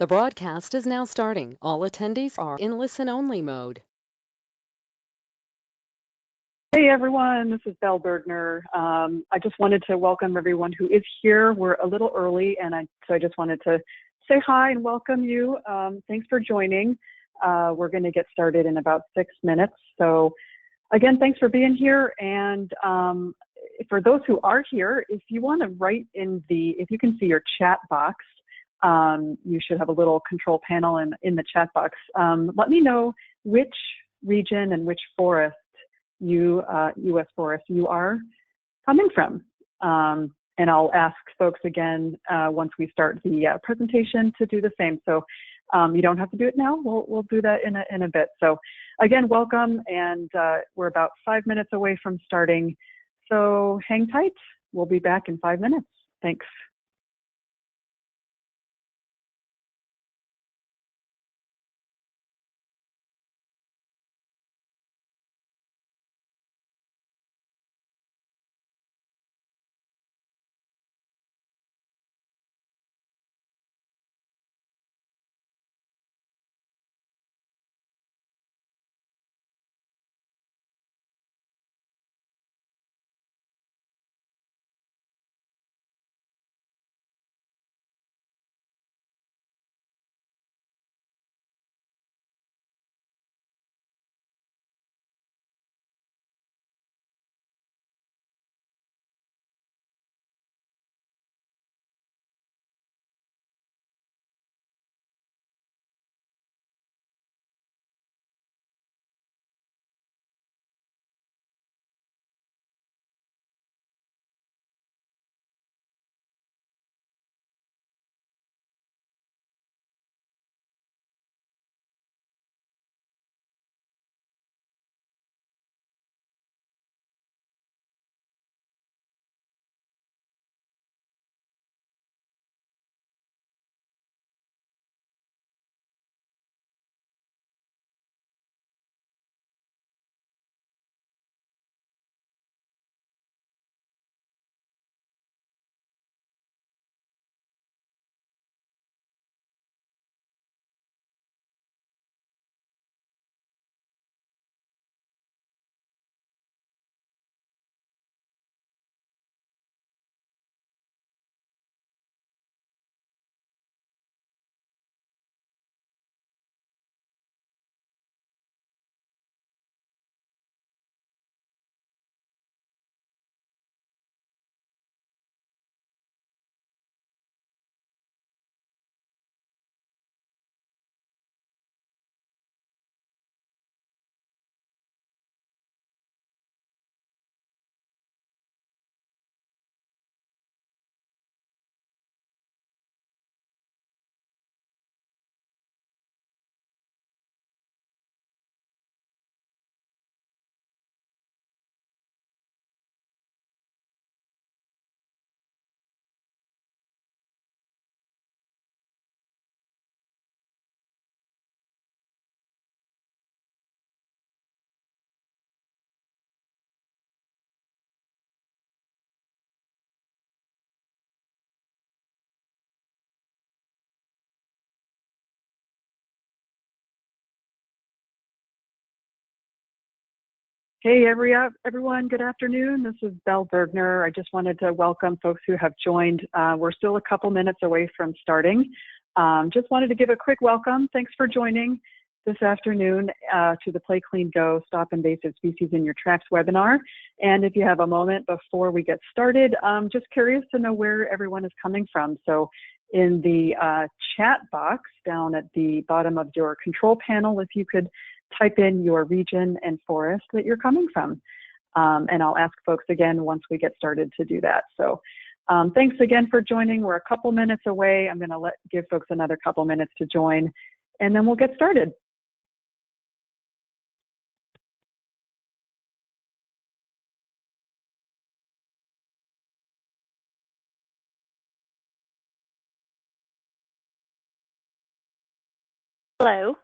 The broadcast is now starting. All attendees are in listen-only mode. Hey everyone, this is Belle Bergner. I just wanted to welcome everyone who is here. We're a little early, and so I just wanted to say hi and welcome you. Thanks for joining. We're going to get started in about 6 minutes. So again, thanks for being here. And for those who are here, if you want to write if you can see your chat box, you should have a little control panel in the chat box. Let me know which region and which forest U.S. forest you are coming from. And I'll ask folks again once we start the presentation to do the same. So you don't have to do it now. We'll do that in a bit. So again, welcome, and we're about 5 minutes away from starting. So hang tight. We'll be back in 5 minutes. Thanks. Hey, everyone, good afternoon. This is Belle Bergner. I just wanted to welcome folks who have joined. We're still a couple minutes away from starting. Just wanted to give a quick welcome. Thanks for joining this afternoon to the PlayCleanGo Stop Invasive Species in Your Tracks webinar. And if you have a moment before we get started, just curious to know where everyone is coming from. So in the chat box down at the bottom of your control panel, if you could type in your region and forest that you're coming from. And I'll ask folks again once we get started to do that. So thanks again for joining. We're a couple minutes away. I'm going to give folks another couple minutes to join, and then we'll get started. Hello.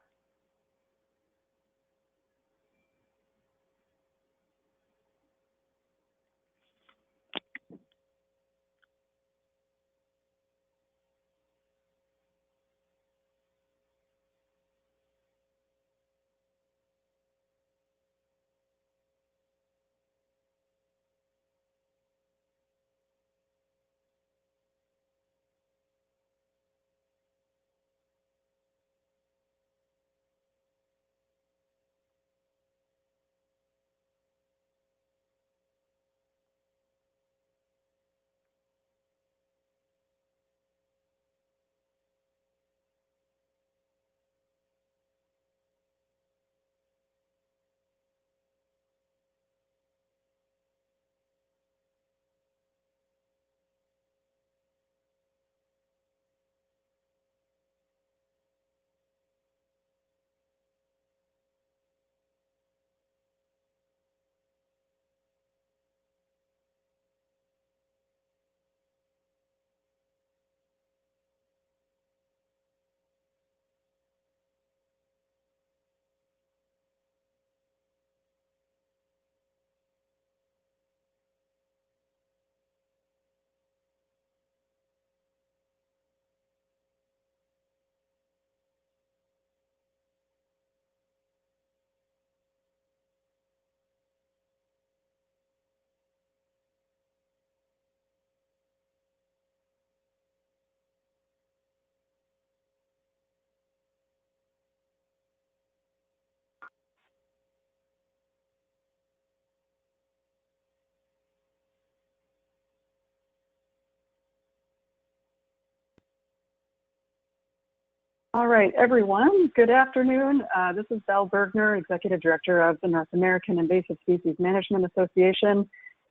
All right, everyone, good afternoon. This is Belle Bergner, Executive Director of the North American Invasive Species Management Association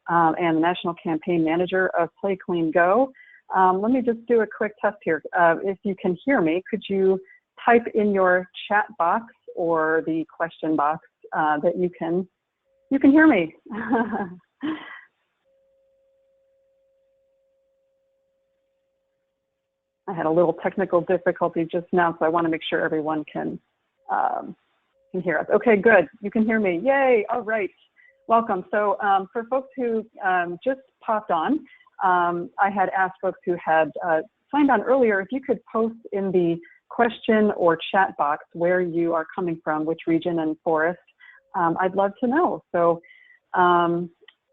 and the National Campaign Manager of PlayCleanGo. Let me just do a quick test here. If you can hear me, could you type in your chat box or the question box that you can hear me? I had a little technical difficulty just now, so I want to make sure everyone can hear us. Okay, good. You can hear me. Yay. All right. Welcome. So for folks who just popped on, I had asked folks who had signed on earlier if you could post in the question or chat box where you are coming from, which region and forest. I'd love to know. So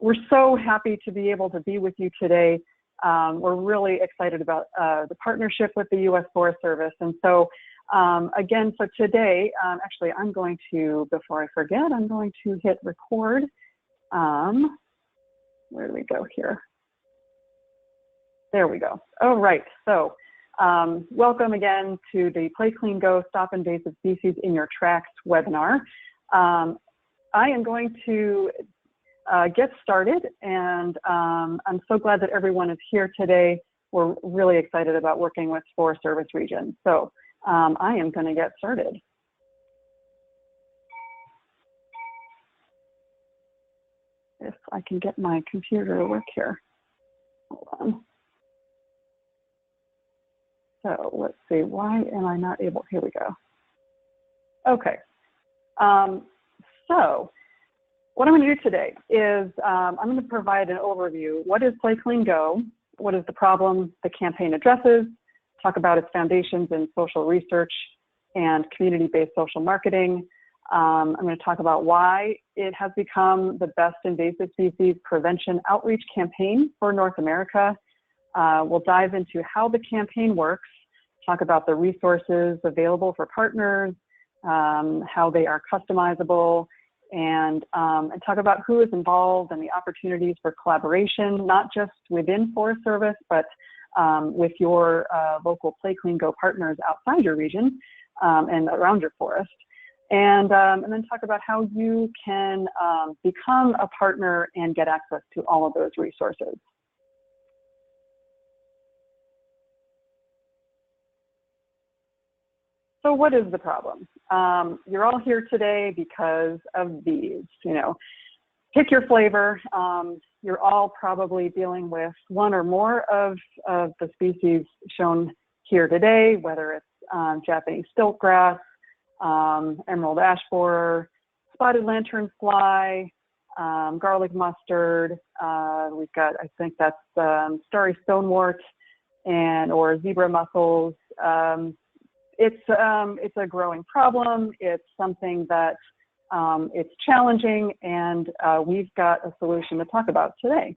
we're so happy to be able to be with you today. We're really excited about the partnership with the U.S. Forest Service. And so again, so today, actually, I'm going to, before I forget, I'm going to hit record. Where do we go here? There we go. All right. So welcome again to the PlayCleanGo Stop Invasive Species in Your Tracks webinar. I am going to get started, and I'm so glad that everyone is here today. We're really excited about working with Forest Service region. So I am going to get started. If I can get my computer to work here. Hold on. So let's see, why am I not able, here we go. Okay, so what I'm going to do today is I'm going to provide an overview. What is PlayCleanGo? What is the problem the campaign addresses? Talk about its foundations in social research and community-based social marketing. I'm going to talk about why it has become the best invasive species prevention outreach campaign for North America. We'll dive into how the campaign works, talk about the resources available for partners, how they are customizable, and talk about who is involved and the opportunities for collaboration, not just within Forest Service, but with your local PlayCleanGo partners outside your region and around your forest. And then talk about how you can become a partner and get access to all of those resources. So what is the problem? You're all here today because of these, you know, pick your flavor. You're all probably dealing with one or more of the species shown here today, whether it's Japanese stiltgrass, emerald ash borer, spotted lanternfly, garlic mustard. We've got, I think that's starry stonewort or zebra mussels. It's a growing problem. It's something that it's challenging, and we've got a solution to talk about today.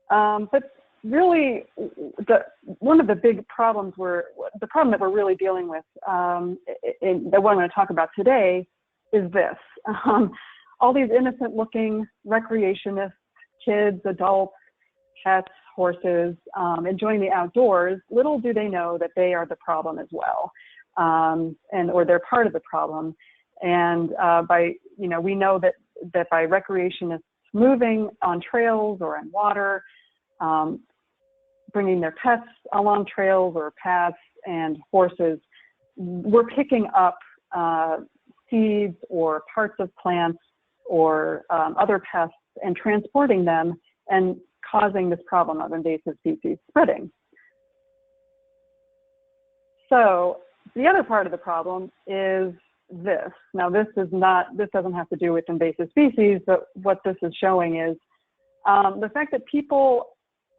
But really, one of the big problems the problem that we're really dealing with, that what I'm going to talk about today, is this. All these innocent-looking recreationists, kids, adults, pets, horses, enjoying the outdoors, little do they know that they are the problem as well, or they're part of the problem. And we know that by recreationists moving on trails or in water, bringing their pets along trails or paths and horses, we're picking up seeds or parts of plants or other pests and transporting them and causing this problem of invasive species spreading. So the other part of the problem is this. Now this doesn't have to do with invasive species, but what this is showing is the fact that people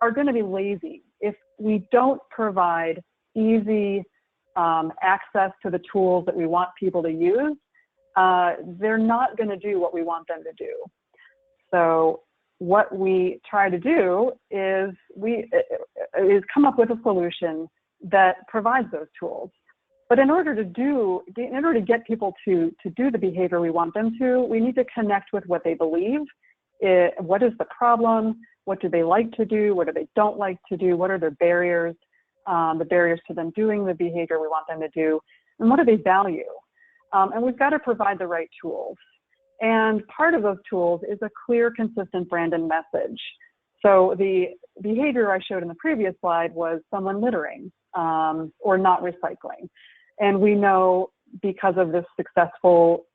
are going to be lazy if we don't provide easy access to the tools that we want people to use. They're not going to do what we want them to do. So what we try to do is come up with a solution that provides those tools. But in order to get people to do the behavior we want them to, we need to connect with what they believe. What is the problem? What do they like to do? What do they don't like to do? What are their barriers? the barriers to them doing the behavior we want them to do, and what do they value. And we've got to provide the right tools. And part of those tools is a clear, consistent brand and message. So the behavior I showed in the previous slide was someone littering or not recycling. And we know because of this successful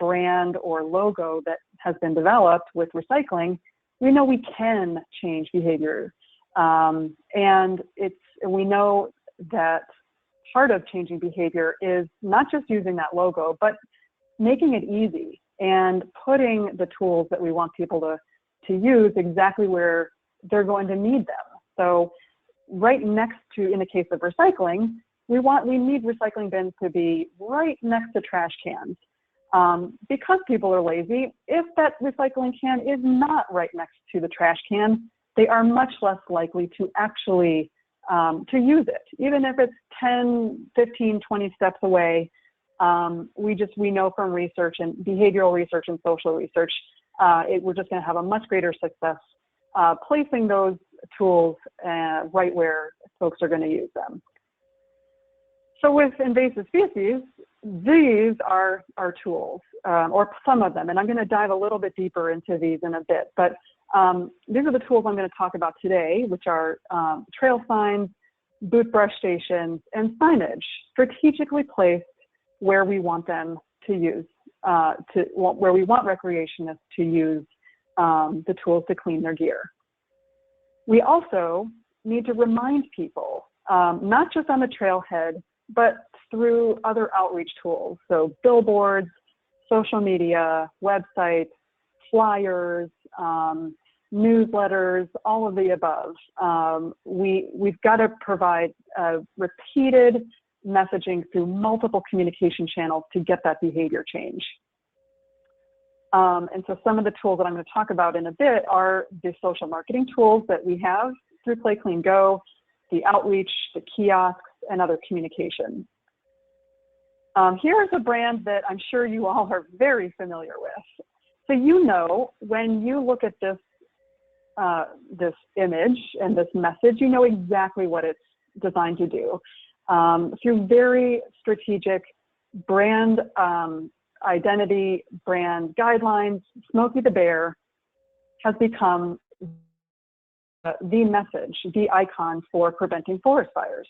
brand or logo that has been developed with recycling, we know we can change behavior. And we know that part of changing behavior is not just using that logo, but making it easy and putting the tools that we want people to use exactly where they're going to need them. So right next to, in the case of recycling, we need recycling bins to be right next to trash cans. Because people are lazy, if that recycling can is not right next to the trash can, they are much less likely to actually to use it. Even if it's 10, 15, 20 steps away, we know from research and behavioral research and social research, we're just going to have a much greater success placing those tools right where folks are going to use them. So with invasive species, these are our tools, or some of them, and I'm going to dive a little bit deeper into these in a bit, but these are the tools I'm going to talk about today, which are trail signs, boot brush stations, and signage strategically placed where we want them to use, where we want recreationists to use the tools to clean their gear. We also need to remind people, not just on the trailhead, but through other outreach tools. So billboards, social media, websites, flyers, newsletters, all of the above. We've got to provide repeated messaging through multiple communication channels to get that behavior change. And so some of the tools that I'm going to talk about in a bit are the social marketing tools that we have through PlayCleanGo, the outreach, the kiosks, and other communication. Here's a brand that I'm sure you all are very familiar with. So you know, when you look at this, this image and this message, you know exactly what it's designed to do. Through very strategic brand identity, brand guidelines, Smokey the Bear has become the message, the icon for preventing forest fires.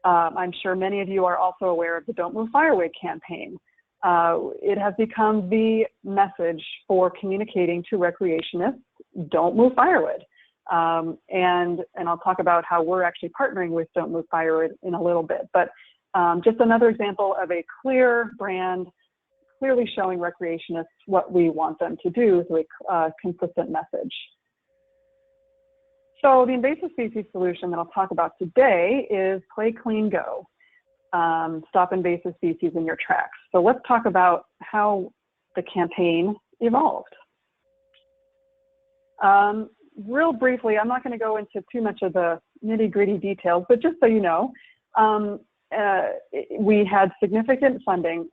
I'm sure many of you are also aware of the Don't Move Firewood campaign. It has become the message for communicating to recreationists, don't move firewood. And I'll talk about how we're actually partnering with Don't Move Firewood in a little bit. But just another example of a clear brand, clearly showing recreationists what we want them to do through a consistent message. So the invasive species solution that I'll talk about today is PlayCleanGo. Stop invasive species in your tracks. So let's talk about how the campaign evolved. Real briefly, I'm not going to go into too much of the nitty-gritty details, but just so you know, we had significant funding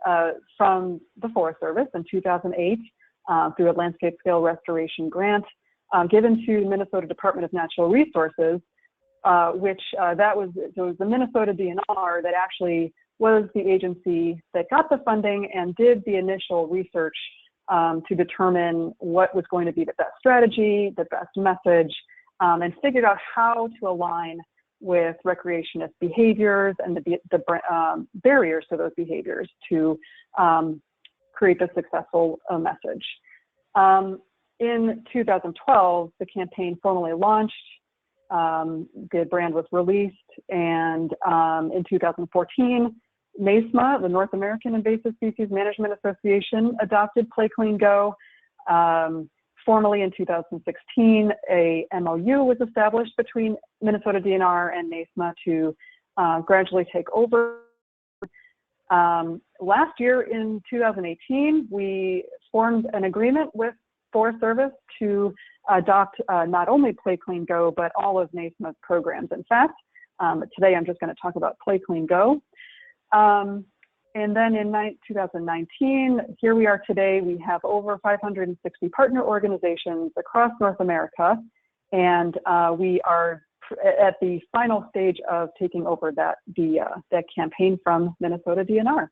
from the Forest Service in 2008 through a landscape scale restoration grant given to Minnesota Department of Natural Resources, which it was the Minnesota DNR that actually was the agency that got the funding and did the initial research to determine what was going to be the best strategy, the best message, and figured out how to align with recreationist behaviors and the barriers to those behaviors to create the successful message. In 2012, the campaign formally launched. The brand was released, and in 2014, NAISMA, the North American Invasive Species Management Association, adopted PlayCleanGo. Formally in 2016, a MOU was established between Minnesota DNR and NAISMA to gradually take over. Last year in 2018, we formed an agreement with Forest Service to adopt not only PlayCleanGo, but all of NAISMA's programs. In fact, today I'm just going to talk about PlayCleanGo. And then in 2019, here we are today, we have over 560 partner organizations across North America, and we are at the final stage of taking over that campaign from Minnesota DNR.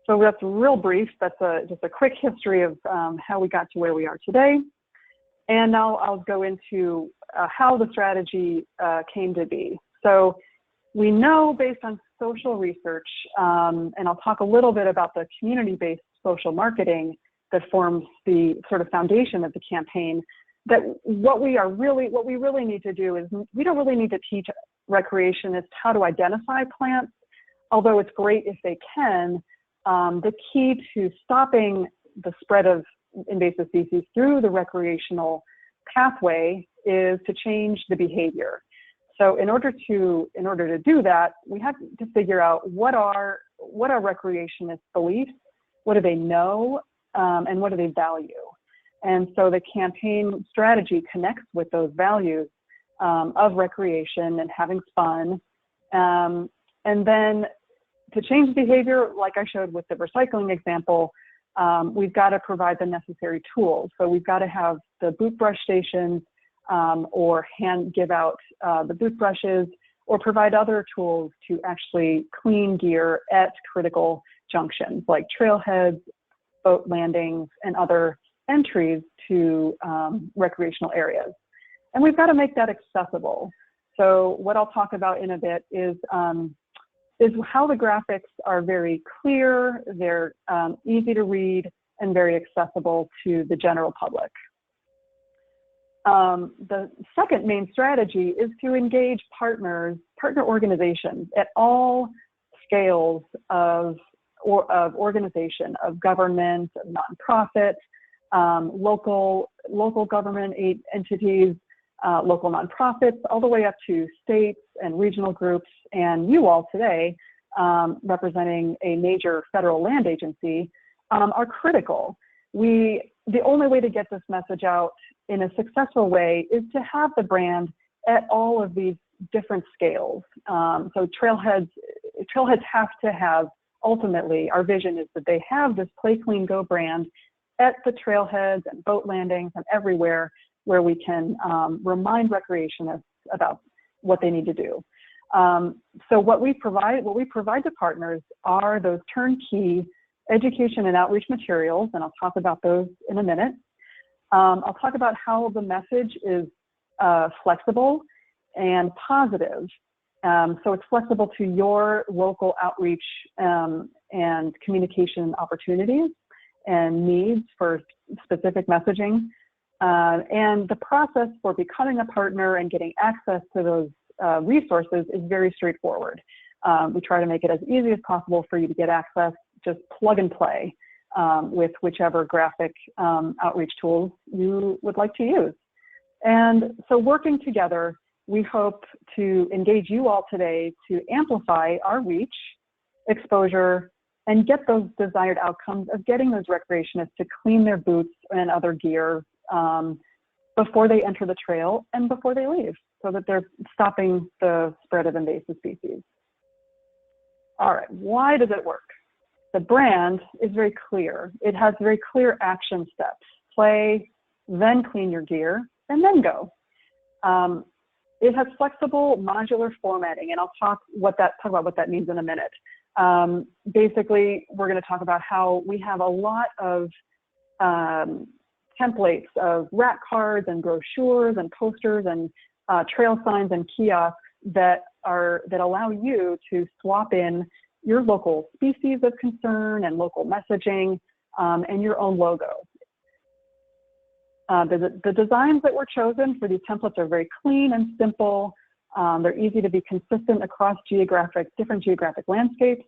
So that's real brief. That's just a quick history of how we got to where we are today. And now I'll go into how the strategy came to be. So we know based on social research, and I'll talk a little bit about the community-based social marketing that forms the sort of foundation of the campaign, that what we really need to do is we don't really need to teach recreationists how to identify plants, although it's great if they can. The key to stopping the spread of invasive species through the recreational pathway is to change the behavior. So in order to do that, we have to figure out what are recreationists' beliefs, what do they know, and what do they value. And so the campaign strategy connects with those values of recreation and having fun. And then to change behavior, like I showed with the recycling example, we've got to provide the necessary tools. So we've got to have the boot brush stations or give out the boot brushes, or provide other tools to actually clean gear at critical junctions like trailheads, boat landings, and other entries to recreational areas. And we've got to make that accessible. So what I'll talk about in a bit is how the graphics are very clear, they're easy to read, and very accessible to the general public. The second main strategy is to engage partner organizations at all scales of organization, of government, of nonprofit, local government entities, local nonprofits, all the way up to states and regional groups, and you all today, representing a major federal land agency, are critical. The only way to get this message out in a successful way is to have the brand at all of these different scales. So trailheads have to have, ultimately, our vision is that they have this PlayCleanGo brand at the trailheads and boat landings and everywhere where we can remind recreationists about what they need to do. So what we provide to partners are those turnkey education and outreach materials, and I'll talk about those in a minute. I'll talk about how the message is flexible and positive. So it's flexible to your local outreach and communication opportunities and needs for specific messaging. And the process for becoming a partner and getting access to those resources is very straightforward. We try to make it as easy as possible for you to get access, just plug and play with whichever graphic outreach tools you would like to use. And so working together, we hope to engage you all today to amplify our reach, exposure, and get those desired outcomes of getting those recreationists to clean their boots and other gear before they enter the trail and before they leave, so that they're stopping the spread of invasive species. All right, why does it work? The brand is very clear. It has very clear action steps: play, then clean your gear, and then go. It has flexible modular formatting, and I'll talk about what that means in a minute. Basically, we're going to talk about how we have a lot of templates of rack cards and brochures and posters and trail signs and kiosks that allow you to swap in your local species of concern and local messaging and your own logo. The designs that were chosen for these templates are very clean and simple. They're easy to be consistent across different geographic landscapes.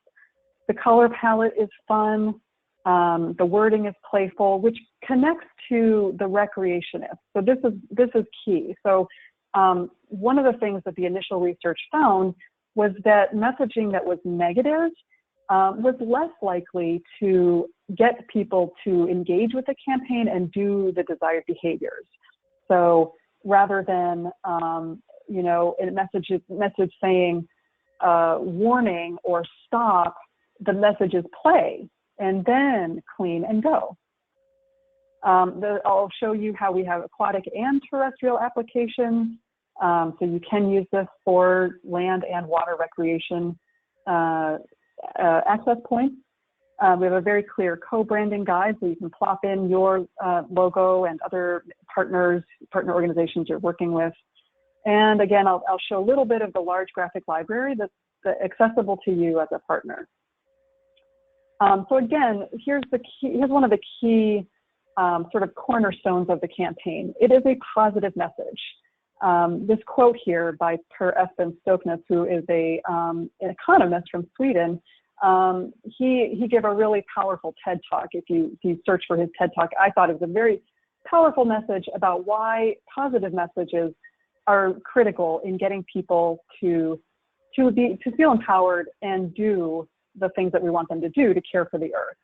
The color palette is fun. The wording is playful, which connects to the recreationist. So this is key. So one of the things that the initial research found was that messaging that was negative was less likely to get people to engage with the campaign and do the desired behaviors. So rather than a message saying warning or stop, the message is play and then clean and go. I'll show you how we have aquatic and terrestrial applications. So you can use this for land and water recreation access points. We have a very clear co-branding guide, so you can plop in your logo and other partner organizations you're working with. And again, I'll show a little bit of the large graphic library that's accessible to you as a partner. So again, here's one of the key sort of cornerstones of the campaign. It is a positive message. This quote here by Per Espen Stoknes, who is an economist from Sweden, he gave a really powerful TED Talk. If you search for his TED Talk, I thought it was a very powerful message about why positive messages are critical in getting people to feel empowered and do the things that we want them to do to care for the earth.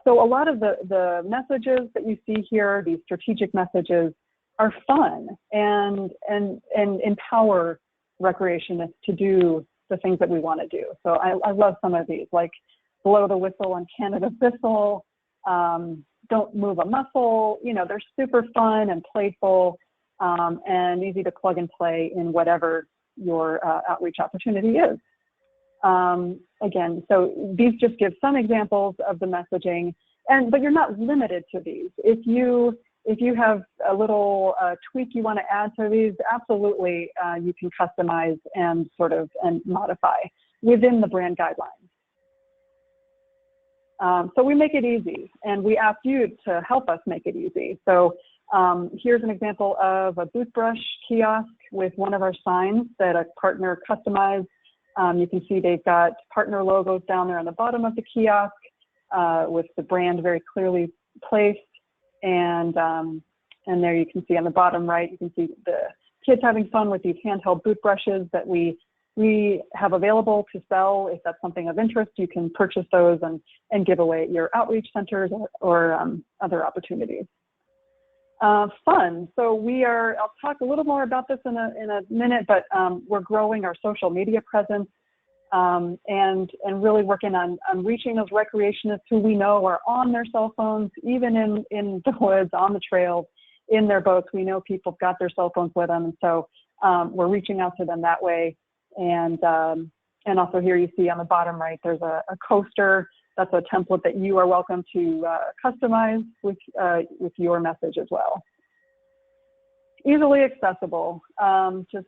So a lot of the messages that you see here, these strategic messages, are fun and empower recreationists to do the things that we want to do. So I love some of these, like blow the whistle on Canada Thistle, don't move a muscle. You know, they're super fun and playful and easy to plug and play in whatever your outreach opportunity is. Again, so these just give some examples of the messaging, but you're not limited to these. If you have a little tweak you want to add to these, absolutely you can customize and modify within the brand guidelines. So we make it easy, and we ask you to help us make it easy. So here's an example of a boot brush kiosk with one of our signs that a partner customized. You can see they've got partner logos down there on the bottom of the kiosk with the brand very clearly placed. And there you can see on the bottom right, you can see the kids having fun with these handheld boot brushes that we have available to sell. If that's something of interest, you can purchase those and give away at your outreach centers or other opportunities. Fun. So I'll talk a little more about this in a minute, but we're growing our social media presence and really working on reaching those recreationists who we know are on their cell phones, even in the woods, on the trails, in their boats. We know people have got their cell phones with them, and so we're reaching out to them that way. And also here you see on the bottom right, there's a coaster. That's a template that you are welcome to customize with your message as well. Easily accessible. Just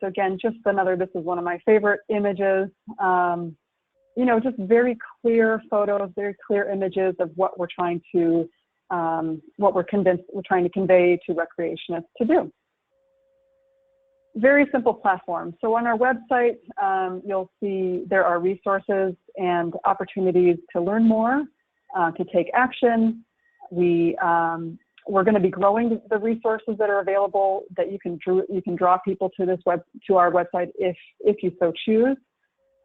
another, this is one of my favorite images. You know, just very clear photos, very clear images of what we're trying to convey to recreationists to do. Very simple platform. So on our website, you'll see there are resources and opportunities to learn more, to take action. We're going to be growing the resources that are available that you can draw people to our website if you so choose.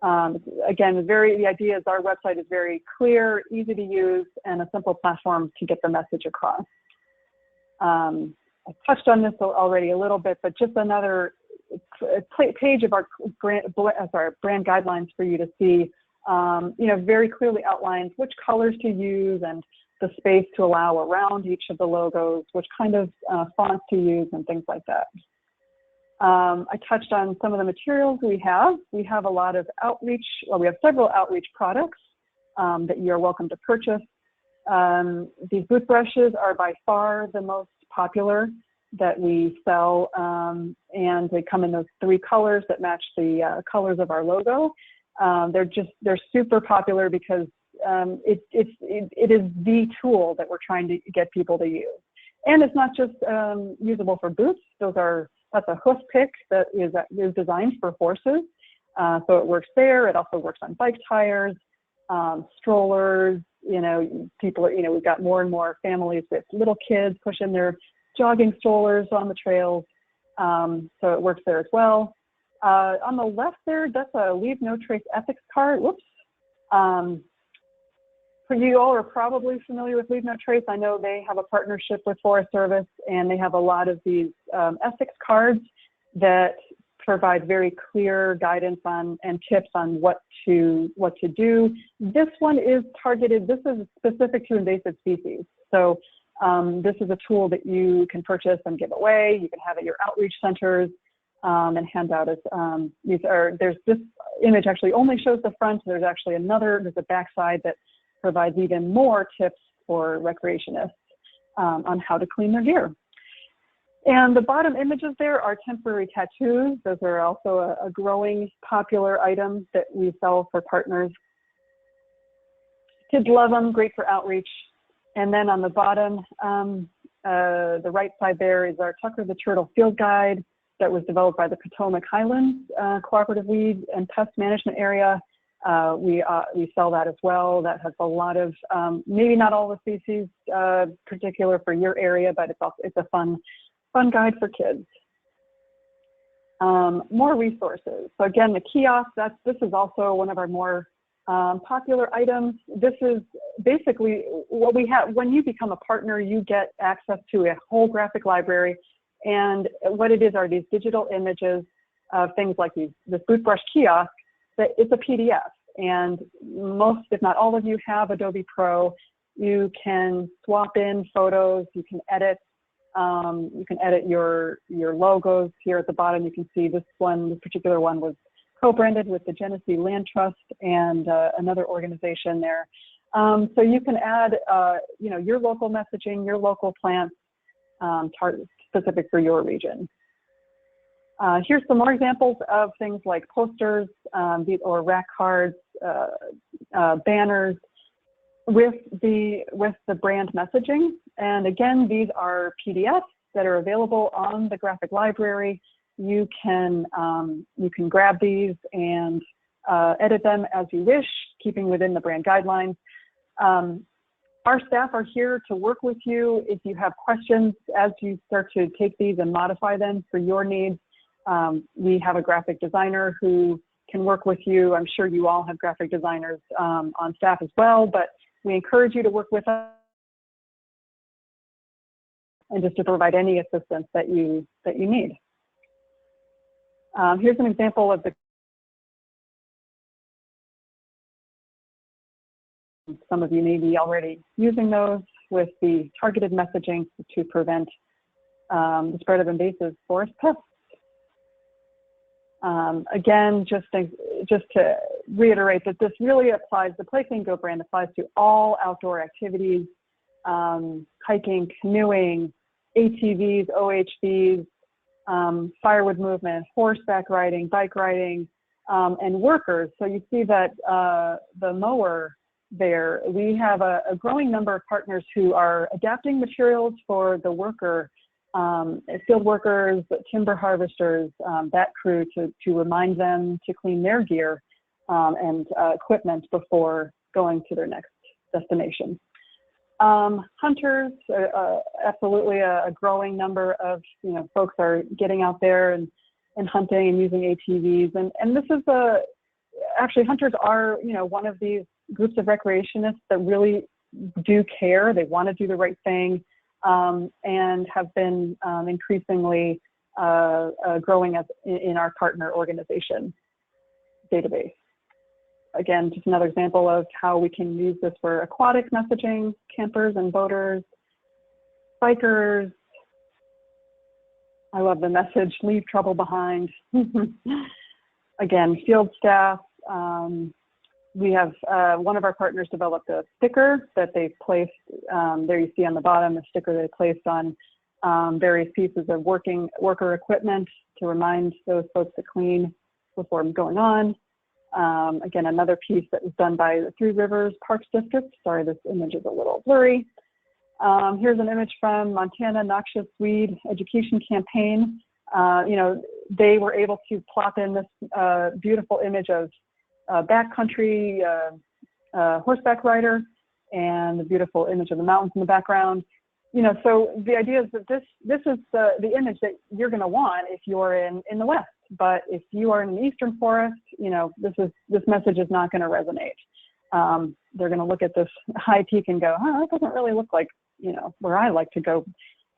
Again, the idea is our website is very clear, easy to use, and a simple platform to get the message across. I touched on this already a little bit, but just another page of our brand guidelines for you to see. You know, very clearly outlines which colors to use and the space to allow around each of the logos, which kind of fonts to use and things like that. I touched on some of the materials we have. We have a lot of outreach, we have several outreach products that you're welcome to purchase. These boot brushes are by far the most popular that we sell, and they come in those 3 colors that match the colors of our logo. They're super popular because it is the tool that we're trying to get people to use. And it's not just usable for boots. That's a hoof pick that is designed for horses. So it works there. It also works on bike tires, strollers. You know, we've got more and more families with little kids pushing their jogging strollers on the trails. So it works there as well. On the left there, that's a Leave No Trace ethics card. Whoops. You all are probably familiar with Leave No Trace. I know they have a partnership with Forest Service, and they have a lot of these ethics cards that provide very clear guidance and tips on what to do. This one is targeted. This is specific to invasive species. So this is a tool that you can purchase and give away. You can have at your outreach centers. and hand out as there's this image actually only shows the front. There's actually there's a backside that provides even more tips for recreationists on how to clean their gear. And the bottom images there are temporary tattoos. Those are also a growing popular item that we sell for partners. Kids love them, great for outreach. And then on the bottom, the right side there is our Tucker the Turtle Field Guide that was developed by the Potomac Highlands Cooperative Weed and Pest Management Area. We sell that as well. That has a lot of, maybe not all the species particular for your area, but it's a fun guide for kids. More resources. So again, the kiosk, this is also one of our more popular items. This is basically what we have. When you become a partner, you get access to a whole graphic library. And what it is are these digital images of things like this boot brush kiosk. That it's a PDF. And most, if not all of you, have Adobe Pro. You can swap in photos. You can edit. You can edit your logos. Here at the bottom, you can see this particular one was co-branded with the Genesee Land Trust and another organization there. So you can add, your local messaging, your local plants, specific for your region. Here's some more examples of things like posters or rack cards, banners with the brand messaging. And again, these are PDFs that are available on the graphic library. You can grab these and edit them as you wish, keeping within the brand guidelines. Our staff are here to work with you if you have questions as you start to take these and modify them for your needs. We have a graphic designer who can work with you. I'm sure you all have graphic designers on staff as well, but we encourage you to work with us and just to provide any assistance that you need. Here's an example of some of you may be already using those with the targeted messaging to prevent the spread of invasive forest pests. Again, just to reiterate that this really applies, the PlayCleanGo brand applies to all outdoor activities, hiking, canoeing, ATVs, OHVs, firewood movement, horseback riding, bike riding, and workers. So you see that the mower there, we have a growing number of partners who are adapting materials for the worker, field workers, timber harvesters, that crew to remind them to clean their gear and equipment before going to their next destination. Hunters, absolutely a growing number of folks are getting out there and hunting and using ATVs, and this is actually hunters are one of these groups of recreationists that really do care. They want to do the right thing, and have been increasingly growing in our partner organization database. Again, just another example of how we can use this for aquatic messaging, campers and boaters, bikers. I love the message, leave trouble behind. Again, field staff. We have one of our partners developed a sticker that they placed, there you see on the bottom, a sticker they placed on various pieces of worker equipment to remind those folks to clean before going on. Again, another piece that was done by the Three Rivers Parks District. Sorry, this image is a little blurry. Here's an image from Montana Noxious Weed Education Campaign. They were able to plop in this beautiful image of backcountry horseback rider and the beautiful image of the mountains in the background. So the idea is that this is the image that you're going to want if you're in the West. But if you are in the Eastern forest, this message is not going to resonate. They're going to look at this high peak and go, that doesn't really look like where I like to go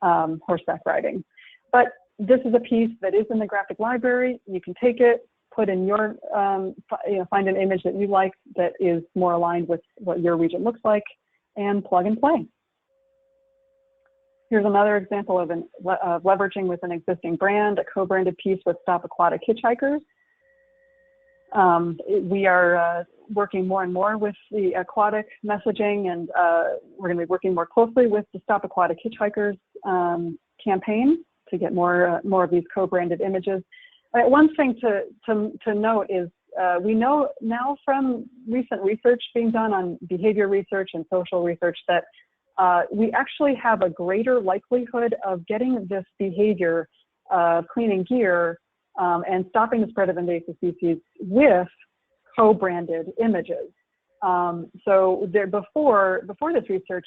horseback riding. But this is a piece that is in the graphic library. You can take it, put in your, find an image that you like that is more aligned with what your region looks like, and plug and play. Here's another example of leveraging with an existing brand, a co-branded piece with Stop Aquatic Hitchhikers. We are working more and more with the aquatic messaging, and we're going to be working more closely with the Stop Aquatic Hitchhikers campaign to get more of these co-branded images. One thing to note is we know now from recent research being done on behavior research and social research that we actually have a greater likelihood of getting this behavior of cleaning gear and stopping the spread of invasive species with co-branded images. So there, before this research,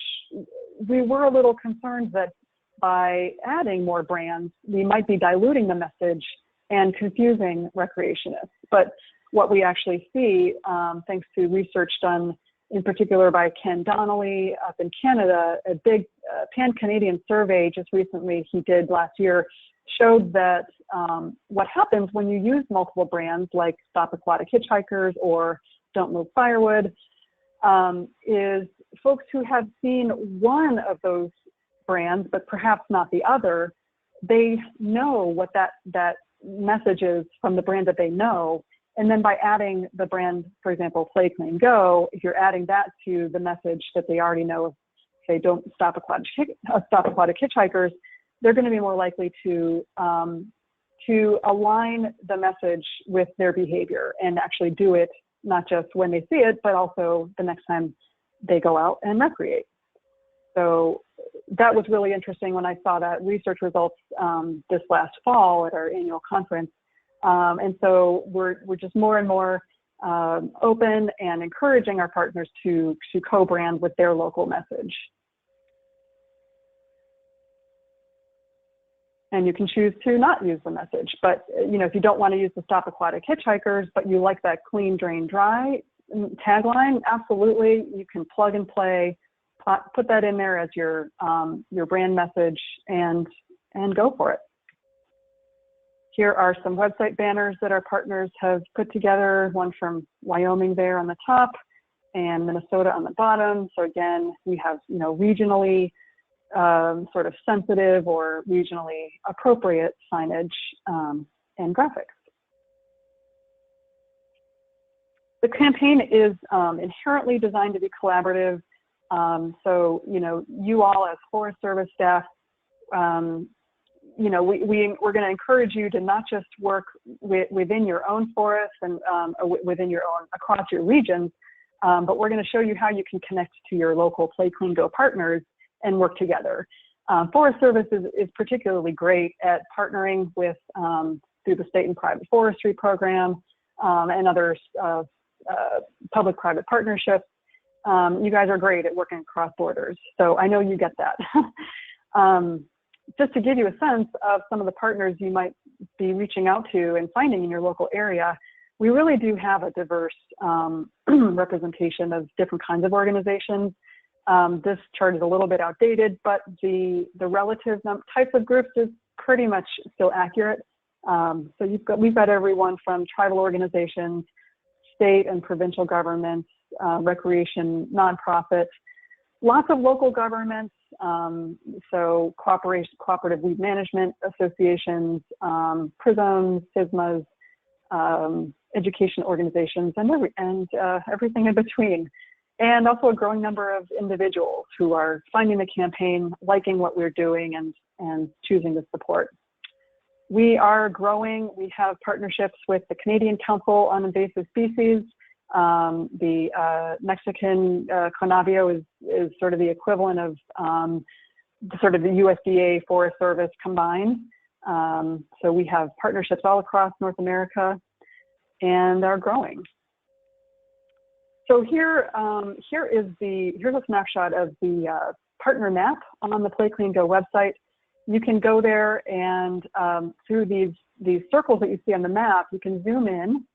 we were a little concerned that by adding more brands, we might be diluting the message and confusing recreationists. But what we actually see, thanks to research done in particular by Ken Donnelly up in Canada, a big pan-Canadian survey just recently he did last year, showed that what happens when you use multiple brands like Stop Aquatic Hitchhikers or Don't Move Firewood is folks who have seen one of those brands, but perhaps not the other, they know what that message is from the brand that they know. And then by adding the brand, for example, PlayCleanGo, if you're adding that to the message that they already know, say, Don't Stop Aquatic Hitchhikers, they're going to be more likely to align the message with their behavior and actually do it not just when they see it, but also the next time they go out and recreate. So that was really interesting when I saw that research results this last fall at our annual conference. And so we're just more and more open and encouraging our partners to co-brand with their local message. And you can choose to not use the message. But if you don't want to use the Stop Aquatic Hitchhikers, but you like that clean, drain, dry tagline, absolutely, you can plug and play, put that in there as your brand message, and go for it. Here are some website banners that our partners have put together, one from Wyoming there on the top and Minnesota on the bottom. So again, we have, regionally sort of sensitive or regionally appropriate signage and graphics. The campaign is inherently designed to be collaborative. So, you all as Forest Service staff, we're going to encourage you to not just work within your own forests and within your own, across your regions, but we're going to show you how you can connect to your local PlayCleanGo partners and work together. Forest Service is particularly great at partnering with, through the state and private forestry program and other public-private partnerships. You guys are great at working across borders, so I know you get that. Just to give you a sense of some of the partners you might be reaching out to and finding in your local area, we really do have a diverse representation of different kinds of organizations. This chart is a little bit outdated, but the relative types of groups is pretty much still accurate. So we've got everyone from tribal organizations, state and provincial governments, recreation, nonprofit, lots of local governments, so cooperative weed management associations, prisons, SISMAs, education organizations, and everything in between. And also a growing number of individuals who are finding the campaign, liking what we're doing, and choosing to support. We are growing. We have partnerships with the Canadian Council on Invasive Species. The Mexican Conavio is sort of the equivalent of sort of the USDA-Forest Service combined. So we have partnerships all across North America and are growing. So here's a snapshot of the partner map on the PlayCleanGo website. You can go there and through these circles that you see on the map, you can zoom in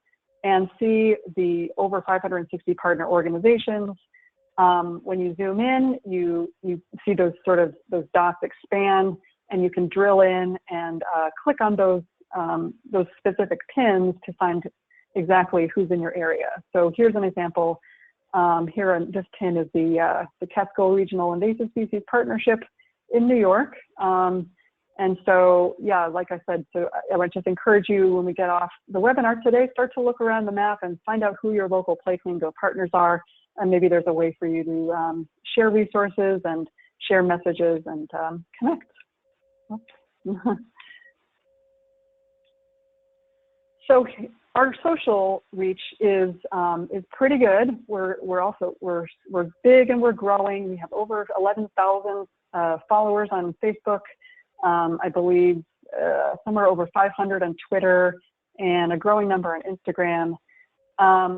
and see the over 560 partner organizations. When you zoom in, you see those dots expand, and you can drill in and click on those specific pins to find exactly who's in your area. So here's an example. Here on this pin is the Catskill Regional Invasive Species Partnership in New York. And so, yeah, like I said, so I would just encourage you when we get off the webinar today, start to look around the map and find out who your local PlayCleanGo partners are. And maybe there's a way for you to share resources and share messages and connect. So our social reach is pretty good. We're big and we're growing. We have over 11,000 followers on Facebook. I believe somewhere over 500 on Twitter, and a growing number on Instagram.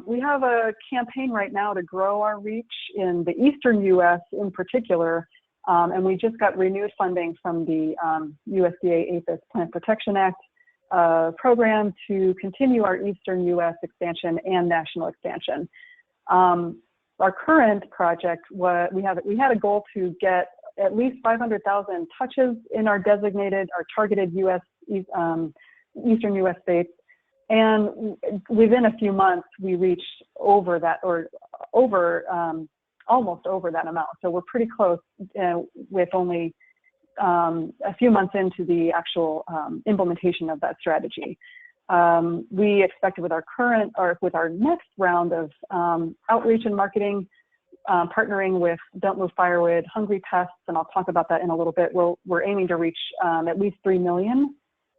We have a campaign right now to grow our reach in the eastern U.S. in particular, and we just got renewed funding from the USDA-Forest Plant Protection Act program to continue our eastern U.S. expansion and national expansion. Our current project, we had a goal to get at least 500,000 touches in our targeted U.S. Eastern U.S. states, and within a few months we reached over that, or almost over that amount. So we're pretty close with only a few months into the actual implementation of that strategy. We expect with our next round of outreach and marketing, partnering with Don't Move Firewood, Hungry Pests, and I'll talk about that in a little bit. We're aiming to reach at least 3 million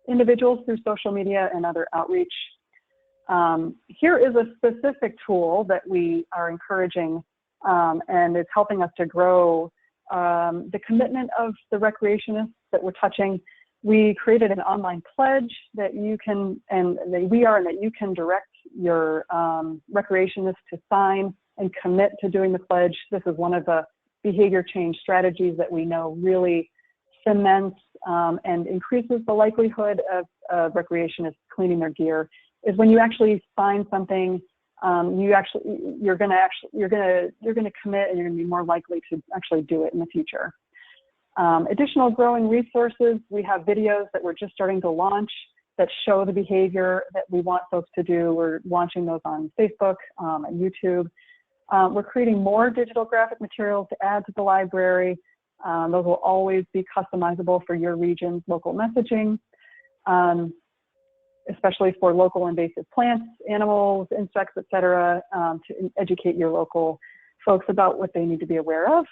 individuals through social media and other outreach. Here is a specific tool that we are encouraging, and it's helping us to grow the commitment of the recreationists that we're touching. We created an online pledge that you can, and that you can direct your recreationists to sign and commit to doing the pledge. This is one of the behavior change strategies that we know really cements and increases the likelihood of recreationists cleaning their gear, is when you actually sign something, you're gonna commit, and you're gonna be more likely to actually do it in the future. Additional growing resources, we have videos that we're just starting to launch that show the behavior that we want folks to do. We're launching those on Facebook and YouTube. We're creating more digital graphic materials to add to the library. Those will always be customizable for your region's local messaging, especially for local invasive plants, animals, insects, etc., to educate your local folks about what they need to be aware of.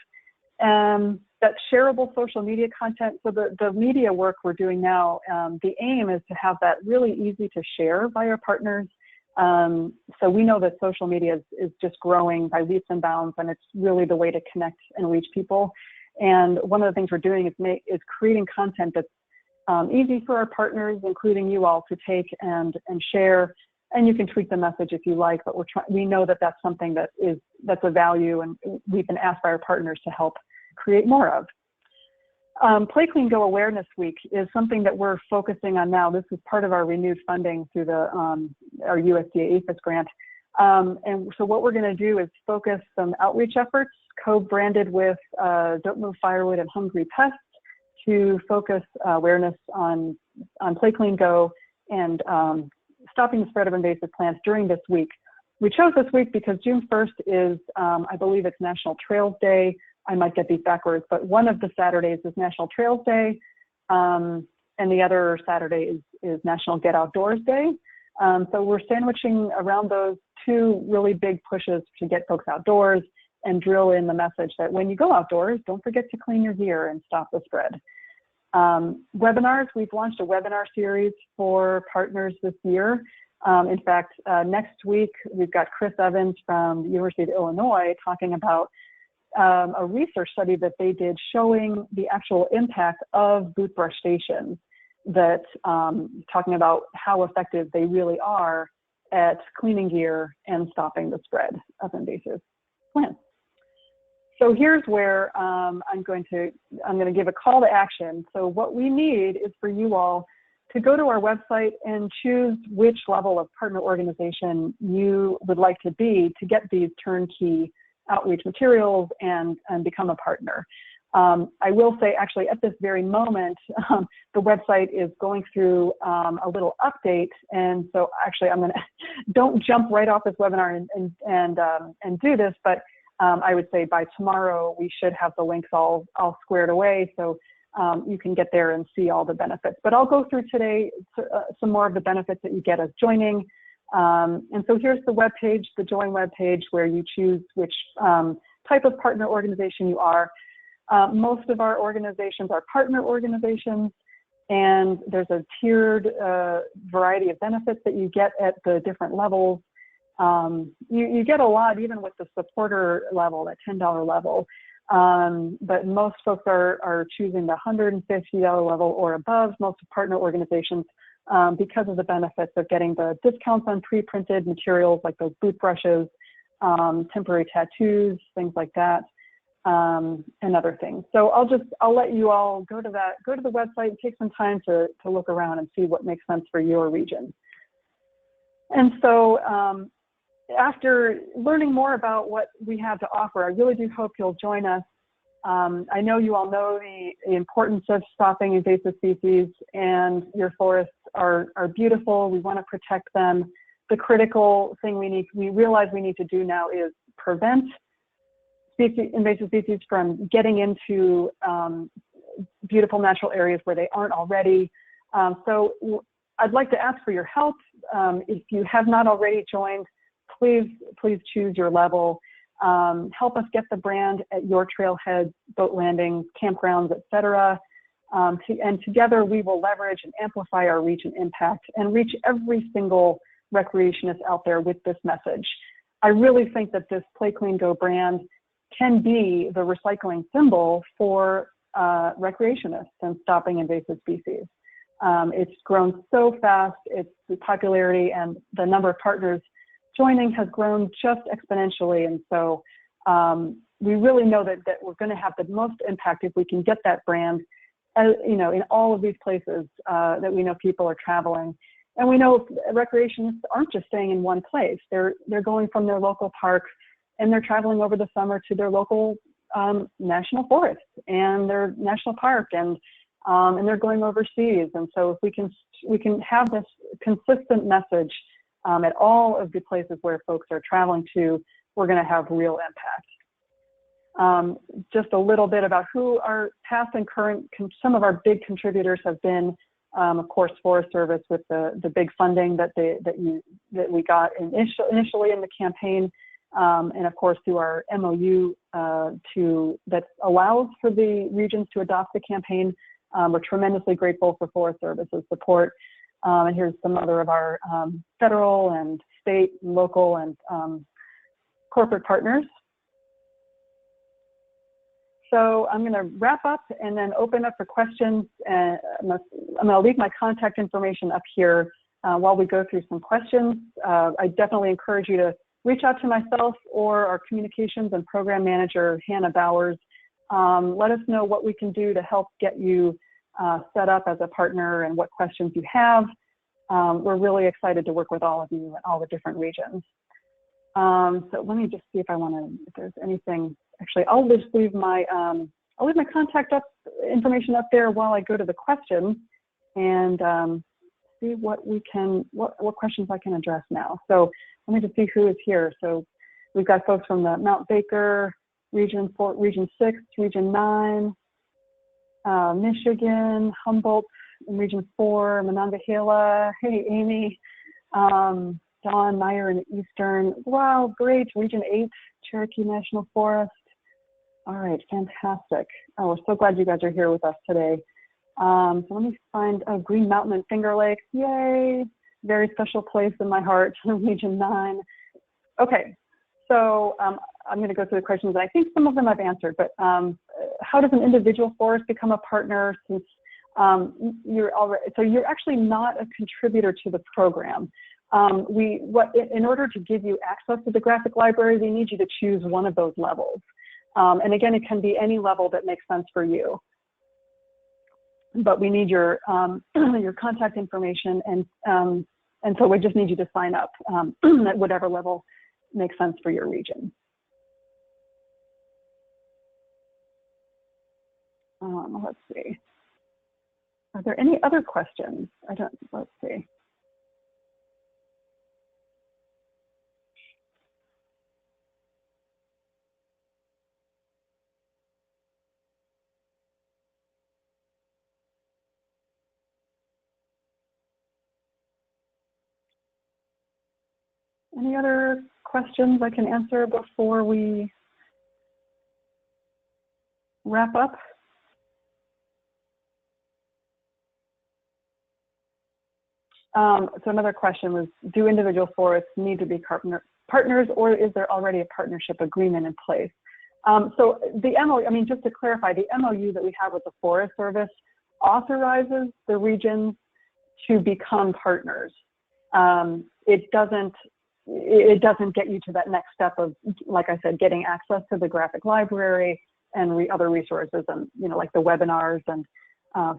That shareable social media content, so the media work we're doing now, the aim is to have that really easy to share by our partners. So we know that social media is just growing by leaps and bounds, and it's really the way to connect and reach people. And one of the things we're doing is creating content that's easy for our partners, including you all, to take and share. And you can tweak the message if you like, but we know that that's something that's a value, and we've been asked by our partners to help create more of. PlayCleanGo Awareness Week is something that we're focusing on now. This is part of our renewed funding through our USDA-Forest grant. And so what we're going to do is focus some outreach efforts, co-branded with Don't Move Firewood and Hungry Pests, to focus awareness on PlayCleanGo and stopping the spread of invasive plants during this week. We chose this week because June 1st is, I believe it's National Trails Day. I might get these backwards, but one of the Saturdays is National Trails Day, and the other Saturday is National Get Outdoors Day. So we're sandwiching around those two really big pushes to get folks outdoors and drill in the message that when you go outdoors, don't forget to clean your gear and stop the spread. Webinars, we've launched a webinar series for partners this year. In fact, next week, we've got Chris Evans from the University of Illinois talking about a research study that they did showing the actual impact of boot brush stations, that talking about how effective they really are at cleaning gear and stopping the spread of invasive plants. So here's where I'm going to give a call to action. So what we need is for you all to go to our website and choose which level of partner organization you would like to be to get these turnkey outreach materials and become a partner. I will say, actually, at this very moment, the website is going through a little update, and so actually, don't jump right off this webinar and do this, but I would say by tomorrow we should have the links all squared away. So you can get there and see all the benefits. But I'll go through today some more of the benefits that you get as joining. And so here's the webpage, the join webpage, where you choose which type of partner organization you are. Most of our organizations are partner organizations, and there's a tiered variety of benefits that you get at the different levels. You get a lot even with the supporter level, that $10 level. But most folks are choosing the $150 level or above, most partner organizations, because of the benefits of getting the discounts on pre-printed materials like those boot brushes, temporary tattoos, things like that, and other things. So I'll let you all go to the website and take some time to look around and see what makes sense for your region. And so after learning more about what we have to offer, I really do hope you'll join us. I know you all know the importance of stopping invasive species, and your forests are beautiful. We want to protect them. The critical thing we realize we need to do now is prevent invasive species from getting into beautiful natural areas where they aren't already. So I'd like to ask for your help. If you have not already joined, please choose your level. Help us get the brand at your trailheads, boat landings, campgrounds, etc. And together we will leverage and amplify our reach and impact and reach every single recreationist out there with this message. I really think that this PlayCleanGo brand can be the recycling symbol for recreationists and stopping invasive species. It's grown so fast, the popularity and the number of partners joining has grown just exponentially. And so we really know that we're going to have the most impact if we can get that brand, in all of these places that we know people are traveling. And we know recreationists aren't just staying in one place. They're going from their local park and they're traveling over the summer to their local national forest and their national park, and they're going overseas. And so if we can have this consistent message at all of the places where folks are traveling to, we're going to have real impact. Just a little bit about who our past and current, some of our big contributors have been, of course, Forest Service with the big funding that we got initially in the campaign, and of course through our MOU that allows for the regions to adopt the campaign. We're tremendously grateful for Forest Service's support. And here's some other of our federal and state, local, and corporate partners. So I'm going to wrap up and then open up for questions. And I'm going to leave my contact information up here while we go through some questions. I definitely encourage you to reach out to myself or our communications and program manager, Hannah Bowers. Let us know what we can do to help get you set up as a partner and what questions you have. We're really excited to work with all of you in all the different regions. So let me just see if there's anything. Actually, I'll just leave my contact information up there while I go to the questions and see what questions I can address now. So let me just see who is here. So we've got folks from the Mount Baker, Region 4, Region 6, Region 9, Michigan, Humboldt, in Region 4, Monongahela. Hey, Amy. Dawn Meyer in the Eastern. Wow, great. Region 8, Cherokee National Forest. All right, fantastic. Oh, we're so glad you guys are here with us today. So let me find Green Mountain and Finger Lakes. Yay. Very special place in my heart, Region 9. Okay, so I'm going to go through the questions. I think some of them I've answered, but how does an individual forest become a partner since you're actually not a contributor to the program? In order to give you access to the graphic library, we need you to choose one of those levels. And again, it can be any level that makes sense for you. But we need your contact information, and so we just need you to sign up at whatever level makes sense for your region. Let's see. Are there any other questions? Let's see. Any other questions I can answer before we wrap up? So another question was, do individual forests need to be partners, or is there already a partnership agreement in place? So the MOU, I mean, just to clarify, the MOU that we have with the Forest Service authorizes the regions to become partners. It doesn't get you to that next step of, like I said, getting access to the graphic library and other resources, and like the webinars and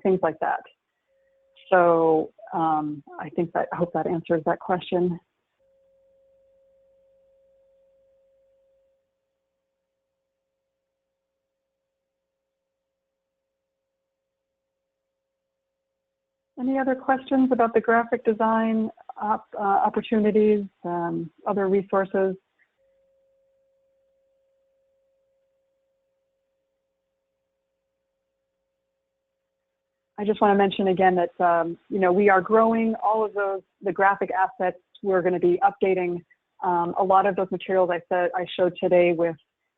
things like that. So I hope that answers that question. Any other questions about the graphic design opportunities, other resources? I just want to mention again that we are growing all of the graphic assets. We're going to be updating a lot of those materials I showed today with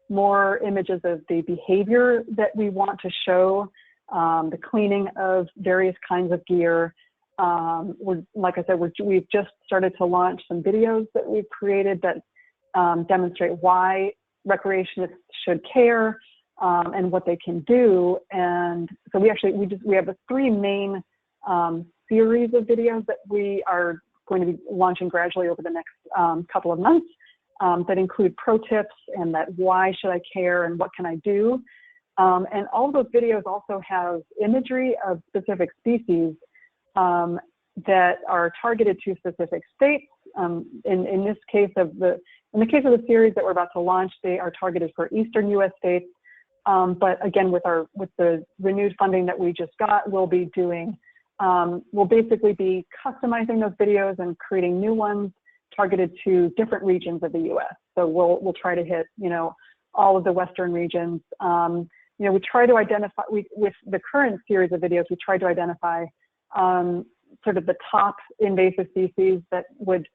more images of the behavior that we want to show, the cleaning of various kinds of gear. Like I said, we've just started to launch some videos that we've created that demonstrate why recreationists should care and what they can do. And so we have 3 main series of videos that we are going to be launching gradually over the next couple of months that include pro tips and that why should I care and what can I do. And all of those videos also have imagery of specific species that are targeted to specific states. In the case of the series that we're about to launch, they are targeted for eastern U.S. states. But again, with the renewed funding that we just got, we'll basically be customizing those videos and creating new ones targeted to different regions of the U.S. So we'll try to hit all of the western regions. We try to identify with the current series of videos. We try to identify sort of the top invasive species that would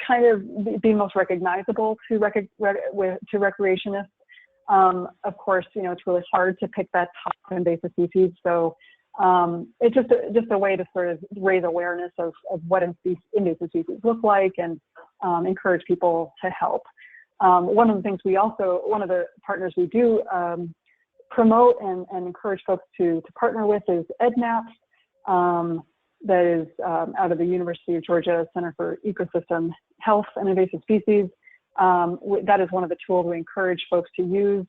kind of be most recognizable to recreationists. Of course, it's really hard to pick that top invasive species. So it's just a way to sort of raise awareness of what invasive species look like and encourage people to help. One of the partners we do promote and encourage folks to partner with is EDNAP, that is out of the University of Georgia Center for Ecosystem Health and Invasive Species. That is one of the tools we encourage folks to use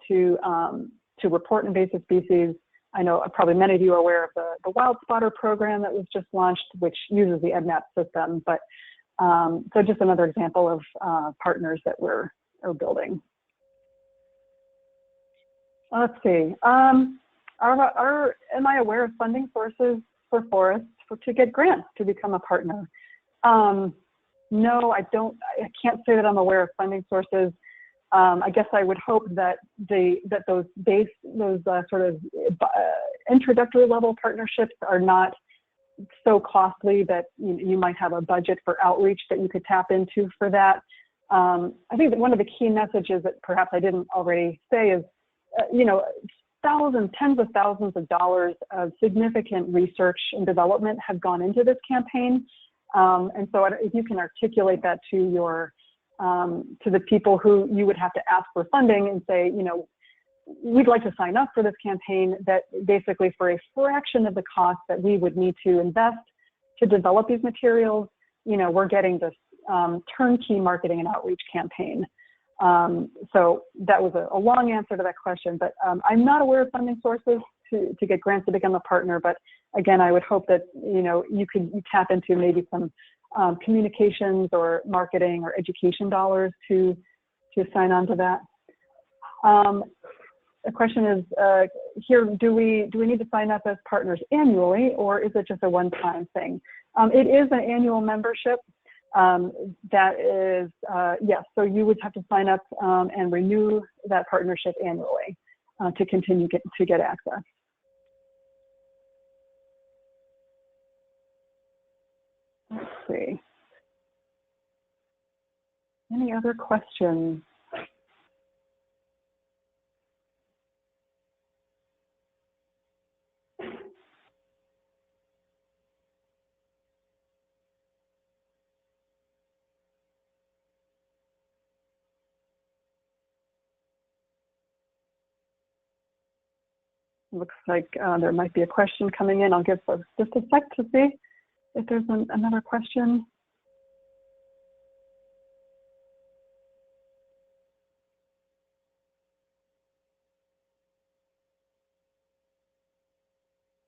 to report invasive species. I know probably many of you are aware of the Wild Spotter program that was just launched, which uses the EDNAP system. But so just another example of partners that we're building. Let's see. Am I aware of funding sources for forests to get grants to become a partner? No, I don't. I can't say that I'm aware of funding sources. I guess I would hope that those sort of introductory level partnerships are not so costly that you might have a budget for outreach that you could tap into for that. I think that one of the key messages that perhaps I didn't already say is, tens of thousands of dollars of significant research and development have gone into this campaign. And so if you can articulate that to the people who you would have to ask for funding and say, we'd like to sign up for this campaign, that basically for a fraction of the cost that we would need to invest to develop these materials, we're getting this turnkey marketing and outreach campaign. So that was a long answer to that question, but I'm not aware of funding sources to get grants to become a partner. But again, I would hope that you tap into maybe some communications or marketing or education dollars to sign on to that. The question is here: do we need to sign up as partners annually, or is it just a one-time thing? It is an annual membership. That is, yes, so you would have to sign up and renew that partnership annually to continue to get access. Let's see. Any other questions? Looks like there might be a question coming in. I'll give folks just a sec to see if there's another question.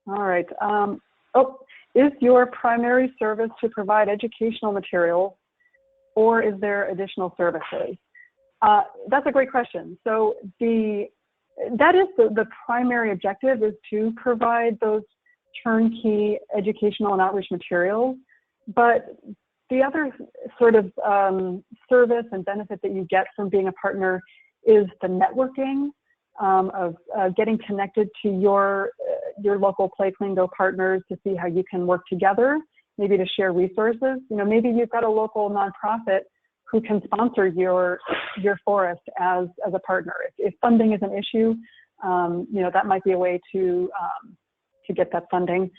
All right. Is your primary service to provide educational materials, or is there additional services? That's a great question. So that is the primary objective, is to provide those turnkey educational and outreach materials. But the other sort of service and benefit that you get from being a partner is the networking of getting connected to your local PlayCleanGo partners to see how you can work together, maybe to share resources. You know, maybe you've got a local nonprofit who can sponsor your forest as a partner. If funding is an issue, you know, that might be a way to get that funding.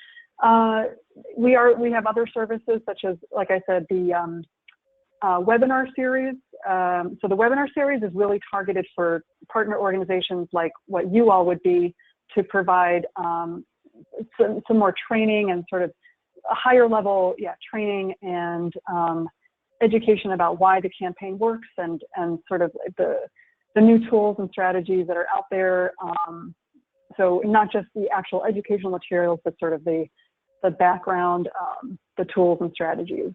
We have other services such as, like I said, the webinar series. So the webinar series is really targeted for partner organizations like what you all would be, to provide some more training and sort of a higher level, training and education about why the campaign works and sort of the new tools and strategies that are out there. So not just the actual educational materials, but sort of the background, the tools and strategies.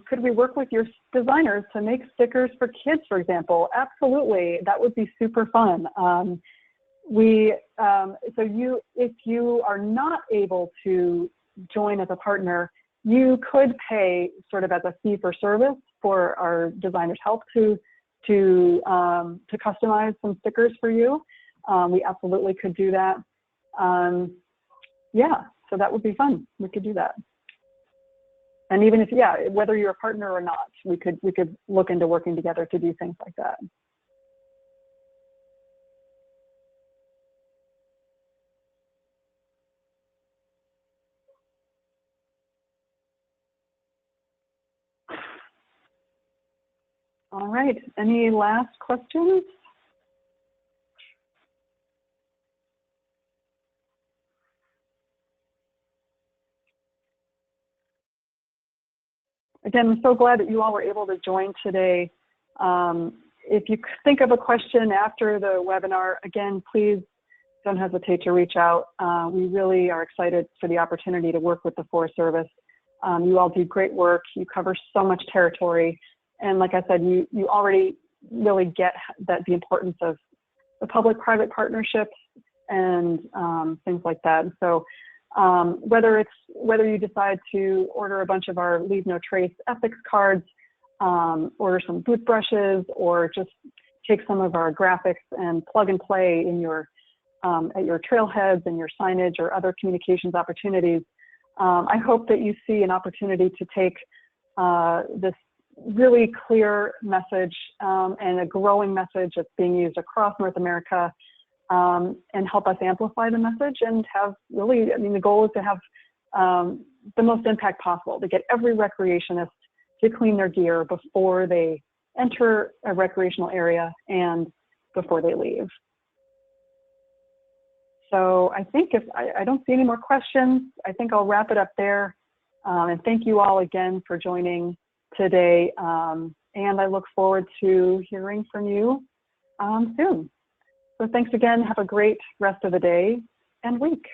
Could we work with your designers to make stickers for kids, for example? Absolutely, that would be super fun. If you are not able to join as a partner, you could pay sort of as a fee for service for our designers' help to customize some stickers for you. We absolutely could do that. Yeah, so that would be fun. We could do that. And even if, whether you're a partner or not, we could look into working together to do things like that. All right, any last questions? Again, I'm so glad that you all were able to join today. If you think of a question after the webinar, again, please don't hesitate to reach out. We really are excited for the opportunity to work with the Forest Service. You all do great work. You cover so much territory. And like I said, you already really get the importance of the public-private partnerships and things like that. So whether you decide to order a bunch of our Leave No Trace ethics cards, order some boot brushes, or just take some of our graphics and plug and play in your at your trailheads and your signage or other communications opportunities, I hope that you see an opportunity to take this really clear message and a growing message that's being used across North America, and help us amplify the message and have really, I mean, the goal is to have the most impact possible, to get every recreationist to clean their gear before they enter a recreational area and before they leave. So I think if I don't see any more questions, I think I'll wrap it up there. And thank you all again for joining today. And I look forward to hearing from you soon. So thanks again. Have a great rest of the day and week.